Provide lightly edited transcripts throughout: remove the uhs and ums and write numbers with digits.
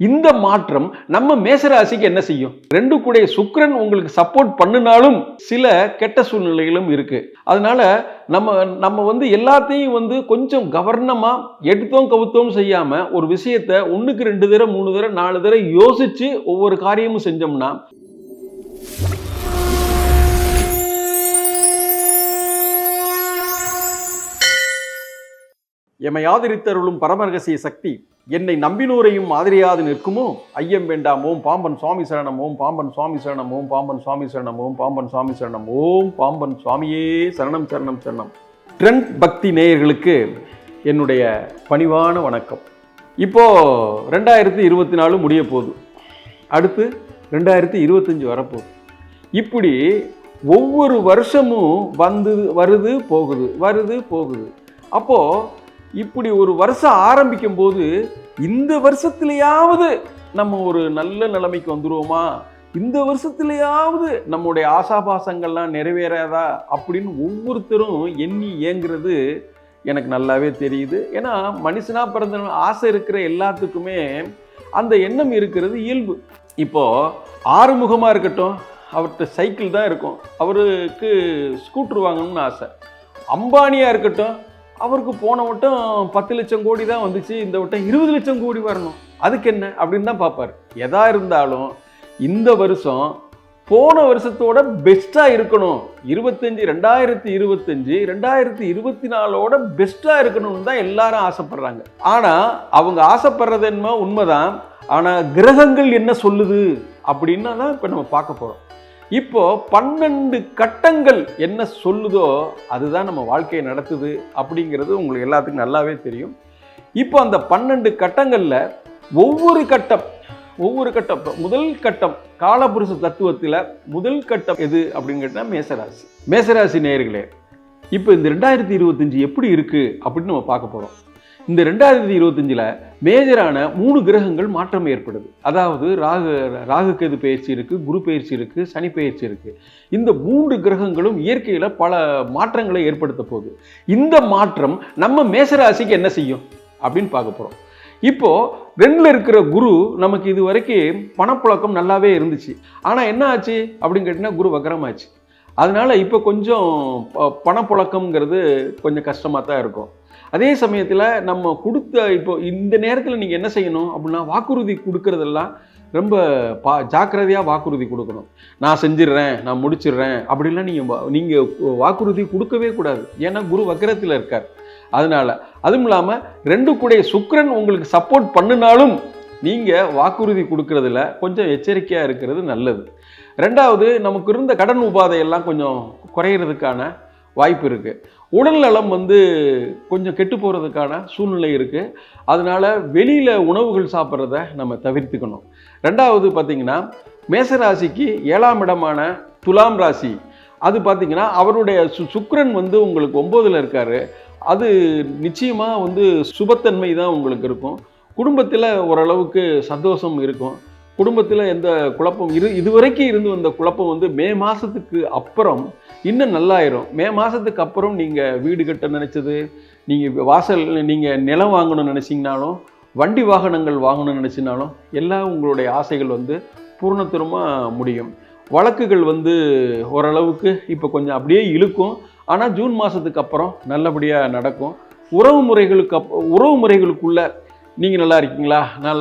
இந்த மாற்றம் நம்ம மேசராசிக்கு என்ன செய்யும்? 2 கூடைய சுக்கிரன் உங்களுக்கு சப்போர்ட் பண்ணினாலும் சில கெட்ட சூழ்நிலைகளும் இருக்கு. அதனால நம்ம எல்லாத்தையும் கொஞ்சம் கவர்னமா எடுத்தோம் கவுத்தோம் செய்யாம ஒரு விஷயத்தை 1க்கு 2 தடவை 3 தடவை 4 தடவை யோசிச்சு ஒவ்வொரு காரியமும் செஞ்சோம்னா எமை ஆதரித்தருளும் பரமரகசிய சக்தி என்னை நம்பினோரையும் மாதிரியாது நிற்குமோ ஐயம் வேண்டாம். ஓம் பாம்பன் சுவாமி சரணம், ஓம் பாம்பன் சுவாமி சரணம், ஓம் பாம்பன் சுவாமி சரணம், ஓம் பாம்பன் சுவாமி சரணம், ஓம் பாம்பன் சுவாமியே சரணம் சரணம் சரணம். ட்ரெண்ட் பக்தி நேயர்களுக்கு என்னுடைய பணிவான வணக்கம். இப்போ 2024 முடிய போகுது, அடுத்து 2025 வரப்போகுது. இப்படி ஒவ்வொரு வருஷமும் வருது போகுது. அப்போ இப்படி ஒரு வருஷம் ஆரம்பிக்கும் போது இந்த வருஷத்துலயாவது நம்ம ஒரு நல்ல நிலைமைக்கு வந்துருவோமா, இந்த வருஷத்துலயாவது நம்முடைய ஆசாபாசங்கள்லாம் நிறைவேறாதா அப்படின்னு ஒவ்வொருத்தரும் எண்ணி ஏங்குறது எனக்கு நல்லாவே தெரியுது. ஏன்னா மனுஷனா பிறந்த ஆசை இருக்கிற எல்லாத்துக்குமே அந்த எண்ணம் இருக்கிறது இயல்பு. இப்போ ஆறுமுகமா இருக்கட்டும், அவர்கிட்ட சைக்கிள் தான் இருக்கும், அவருக்கு ஸ்கூட்டர் வாங்கணும்னு ஆசை. அம்பானியா இருக்கட்டும், அவருக்கு போன வட்டம் 10 லட்சம் கோடி தான் வந்துச்சு, இந்த வட்டம் 20 லட்சம் கோடி வரணும், அதுக்கு என்ன அப்படின்னு தான் பார்ப்பார். எதா இருந்தாலும் இந்த வருஷம் போன வருஷத்தோட பெஸ்டா இருக்கணும், 2024 பெஸ்டா இருக்கணும்னு தான் எல்லாரும் ஆசைப்படுறாங்க. ஆனா அவங்க ஆசைப்படுறது என்ன உண்மைதான், ஆனா கிரகங்கள் என்ன சொல்லுது அப்படின்னா தான் இப்ப நம்ம பார்க்க போறோம். இப்போ 12 கட்டங்கள் என்ன சொல்லுதோ அதுதான் நம்ம வாழ்க்கையை நடத்துது அப்படிங்கிறது உங்களுக்கு எல்லாத்துக்கும் நல்லாவே தெரியும். இப்போ அந்த 12 கட்டங்கள்ல ஒவ்வொரு கட்டம் முதல் கட்டம் காலபுருஷ தத்துவத்தில் முதல் கட்டம் எது அப்படின்னு கேட்டா மேசராசி நேயர்களே, இப்போ இந்த 2025 எப்படி இருக்கு அப்படின்னு நம்ம பார்க்க போறோம். இந்த 2025 மேஜரான 3 கிரகங்கள் மாற்றம் ஏற்படுது. அதாவது ராகு கேது பயிற்சி இருக்கு, குரு பயிற்சி இருக்கு, சனி பயிற்சி இருக்கு. இந்த 3 கிரகங்களும் இயற்கையில பல மாற்றங்களை ஏற்படுத்த போகுது. இந்த மாற்றம் நம்ம மேசராசிக்கு என்ன செய்யும் அப்படின்னு பார்க்க போறோம். இப்போ 2ல இருக்கிற குரு நமக்கு இது வரைக்கும் பணப்புழக்கம் நல்லாவே இருந்துச்சு. ஆனா என்ன ஆச்சு அப்படின்னு கேட்டீங்கன்னா குரு வக்ரமாச்சு. அதனால இப்போ கொஞ்சம் பணப்புழக்கம்ங்கிறது கொஞ்சம் கஷ்டமா தான் இருக்கும். அதே சமயத்தில் நம்ம இப்போ இந்த நேரத்தில் நீங்கள் என்ன செய்யணும் அப்படின்னா, வாக்குறுதி கொடுக்கறதெல்லாம் ரொம்ப ஜாக்கிரதையாக வாக்குறுதி கொடுக்கணும். நான் செஞ்சிடுறேன், நான் முடிச்சிடுறேன் அப்படின்லாம் நீங்கள் வாக்குறுதி கொடுக்கவே கூடாது. ஏன்னா குரு வக்ரத்தில் இருக்கார். அதனால அதுவும் இல்லாமல் 2 கூடைய சுக்கிரன் உங்களுக்கு சப்போர்ட் பண்ணினாலும் நீங்கள் வாக்குறுதி கொடுக்கறதுல கொஞ்சம் எச்சரிக்கையாக இருக்கிறது நல்லது. 2வது, நமக்கு இருந்த கடன் உபாதையெல்லாம் கொஞ்சம் குறையிறதுக்கான வாய்ப்பு இருக்குது. உடல்நலம் கொஞ்சம் கெட்டு போகிறதுக்கான சூழ்நிலை இருக்குது. அதனால் வெளியில் உணவுகள் சாப்பிட்றத நம்ம தவிர்த்துக்கணும். 2வது பார்த்திங்கன்னா, மேசராசிக்கு 7ஆம் இடமான துலாம் ராசி, அது பார்த்திங்கன்னா அவருடைய சுக்கிரன் உங்களுக்கு 9ல் இருக்கார். அது நிச்சயமாக சுபத்தன்மை தான் உங்களுக்கு இருக்கும். குடும்பத்தில் ஓரளவுக்கு சந்தோஷம் இருக்கும். குடும்பத்தில் எந்த குழப்பம் இதுவரைக்கும் இருந்து வந்த குழப்பம் மே மாதத்துக்கு அப்புறம் இன்னும் நல்லாயிரும். மே மாதத்துக்கு அப்புறம் நீங்கள் வீடு கட்ட நினச்சது, நீங்கள் நிலம் வாங்கணும்னு நினச்சிங்கனாலும், வண்டி வாகனங்கள் வாங்கணும்னு நினச்சினாலும் எல்லாம் உங்களுடைய ஆசைகள் பூர்ணத்தரமாக முடியும். வழக்குகள் ஓரளவுக்கு இப்போ கொஞ்சம் அப்படியே இழுக்கும். ஆனால் ஜூன் மாதத்துக்கு அப்புறம் நல்லபடியாக நடக்கும். உறவு முறைகளுக்குள்ள நீங்கள் நல்லா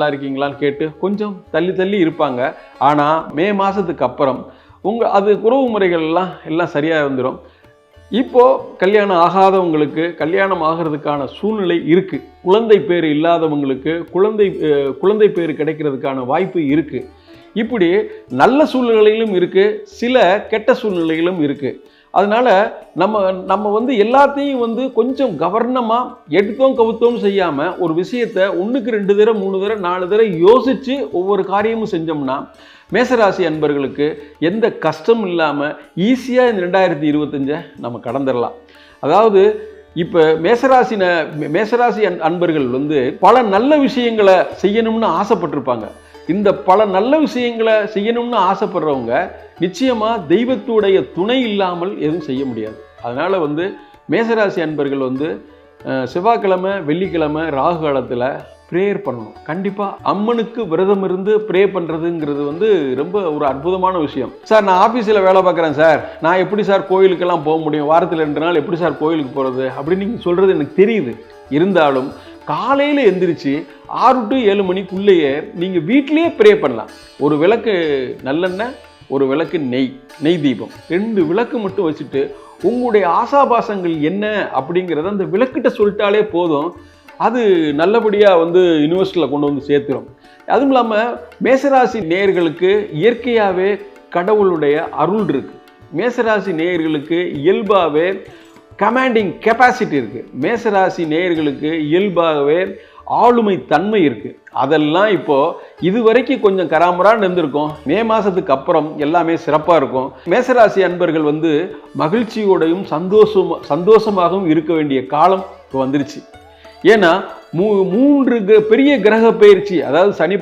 இருக்கீங்களான்னு கேட்டு கொஞ்சம் தள்ளி இருப்பாங்க. ஆனால் மே மாதத்துக்கு அப்புறம் அது உறவு முறைகள் எல்லாம் சரியாக வந்துடும். இப்போது கல்யாணம் ஆகாதவங்களுக்கு கல்யாணம் ஆகிறதுக்கான சூழ்நிலை இருக்குது. குழந்தை பேர் இல்லாதவங்களுக்கு குழந்தை பேர் கிடைக்கிறதுக்கான வாய்ப்பு இருக்குது. இப்படி நல்ல சூழ்நிலைகளும் இருக்குது, சில கெட்ட சூழ்நிலைகளும் இருக்குது. அதனால நம்ம எல்லாத்தையும் கொஞ்சம் கவர்னமாக எடுத்தோம் கவுத்தோம் செய்யாமல் ஒரு விஷயத்தை 1க்கு 2 தடவை 3 தடவை 4 தடவை யோசித்து ஒவ்வொரு காரியமும் செஞ்சோம்னா மேசராசி அன்பர்களுக்கு எந்த கஷ்டமும் இல்லாமல் ஈஸியாக இந்த 2025 நம்ம கடந்துடலாம். அதாவது இப்போ மேசராசி அன்பர்கள் பல நல்ல விஷயங்களை செய்யணும்னு ஆசைப்பட்டிருப்பாங்க. இந்த பல நல்ல விஷயங்களை செய்யணும்னு ஆசைப்படுறவங்க நிச்சயமாக தெய்வத்துடைய துணை இல்லாமல் எதுவும் செய்ய முடியாது. அதனால் மேசராசி அன்பர்கள் செவ்வாய்க்கிழமை வெள்ளிக்கிழமை ராகு காலத்தில் ப்ரேயர் பண்ணணும். கண்டிப்பாக அம்மனுக்கு விரதம் இருந்து ப்ரே பண்ணுறதுங்கிறது வந்து ரொம்ப ஒரு அற்புதமான விஷயம். சார் நான் ஆஃபீஸில் வேலை பார்க்குறேன் சார், நான் எப்படி சார் கோயிலுக்கெல்லாம் போக முடியும், வாரத்தில் 2 நாள் எப்படி சார் கோயிலுக்கு போகிறது அப்படின்னு நீங்கள் சொல்கிறது எனக்கு தெரியுது. இருந்தாலும் காலையில் எந்திரிச்சு 6 to 7 மணிக்குள்ளேயே நீங்கள் வீட்டிலேயே ப்ரே பண்ணலாம். ஒரு விளக்கு நல்லெண்ணெய், ஒரு விளக்கு நெய் தீபம், 2 விளக்கு மட்டும் வச்சுட்டு உங்களுடைய ஆசாபாசங்கள் என்ன அப்படிங்கிறத அந்த விளக்கிட்ட சொல்லிட்டாலே போதும். அது நல்லபடியாக வந்து யூனிவர்சிட்டியில் கொண்டு வந்து சேர்த்துரும். அதுவும் இல்லாமல் மேசராசி நேயர்களுக்கு இயற்கையாகவே கடவுளுடைய அருள் இருக்குது. மேசராசி நேயர்களுக்கு இயல்பாகவே கமாண்டிங் கெப்பாசிட்டி இருக்குது. மேசராசி நேயர்களுக்கு இயல்பாகவே ஆளுமை தன்மை இருக்குது. அதெல்லாம் இப்போது இதுவரைக்கும் கொஞ்சம் கராமரான்னு இருந்திருக்கும். மே மாதத்துக்கு அப்புறம் எல்லாமே சிறப்பாக இருக்கும். மேசராசி அன்பர்கள் வந்து மகிழ்ச்சியோடையும் சந்தோஷமாகவும் இருக்க வேண்டிய காலம் இப்போ வந்துருச்சு. ஏன்னா 3 பெரிய கிரக பயிற்சி, அதாவது சனி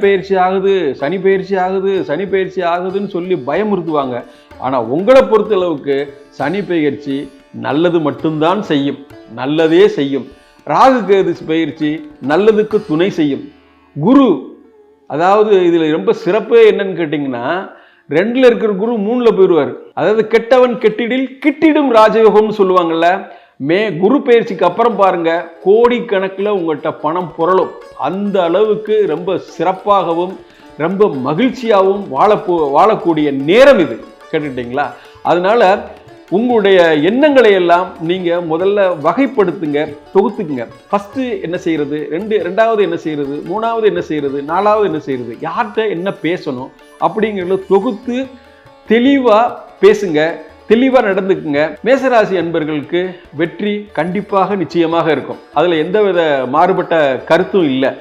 பயிற்சி ஆகுதுன்னு சொல்லி பயமுறுத்துவாங்க. ஆனால் உங்களை பொறுத்தளவுக்கு சனி பயிற்சி நல்லது மட்டும்தான் செய்யும், நல்லதே செய்யும். ராகு கேது பயிற்சி நல்லதுக்கு துணை செய்யும். குரு, அதாவது இதில் ரொம்ப சிறப்பே என்னன்னு கேட்டிங்கன்னா 2ல் இருக்கிற குரு 3ல் போயிடுவார். அதாவது கெட்டவன் கெட்டிடில் கிட்டிடும் ராஜயோகம்னு சொல்லுவாங்கல்ல. குரு பயிற்சிக்கு அப்புறம் பாருங்க, கோடிக்கணக்கில் உங்கள்கிட்ட பணம் புரளும். அந்த அளவுக்கு ரொம்ப சிறப்பாகவும் ரொம்ப மகிழ்ச்சியாகவும் வாழக்கூடிய நேரம் இது. கேட்டுக்கிட்டீங்களா? அதனால உங்களுடைய எண்ணங்களை எல்லாம் நீங்கள் முதல்ல வகைப்படுத்துங்க, தொகுத்துக்குங்க. ஃபஸ்ட்டு என்ன செய்கிறது, ரெண்டாவது என்ன செய்கிறது, 3வது என்ன செய்கிறது, 4வது என்ன செய்கிறது, யார்கிட்ட என்ன பேசணும் அப்படிங்கிறத தொகுத்து தெளிவாக பேசுங்க, தெளிவாக நடந்துக்குங்க. மேசராசி அன்பர்களுக்கு வெற்றி கண்டிப்பாக நிச்சயமாக இருக்கும். அதில் எந்தவித மாறுபட்ட கருத்தும் இல்லை.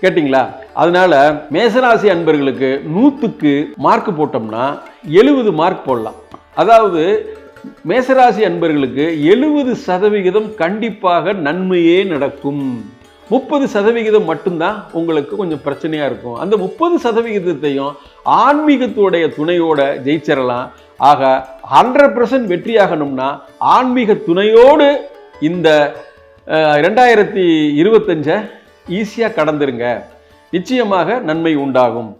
கேட்டிங்களா? அதனால மேசராசி அன்பர்களுக்கு 100க்கு மார்க் போட்டோம்னா 70 மார்க் போடலாம். அதாவது மேசராசி அன்பர்களுக்கு 70% கண்டிப்பாக நன்மையே நடக்கும். 30% மட்டும்தான் உங்களுக்கு கொஞ்சம் பிரச்சனையாக இருக்கும். அந்த 30%த்தையும் ஆன்மீகத்துடைய துணையோட ஜெயிச்சிடலாம். ஆக 100% வெற்றியாகணும்னா ஆன்மீக துணையோடு இந்த 2025 ஈஸியாக கடந்துருங்க. நிச்சயமாக நன்மை உண்டாகும்.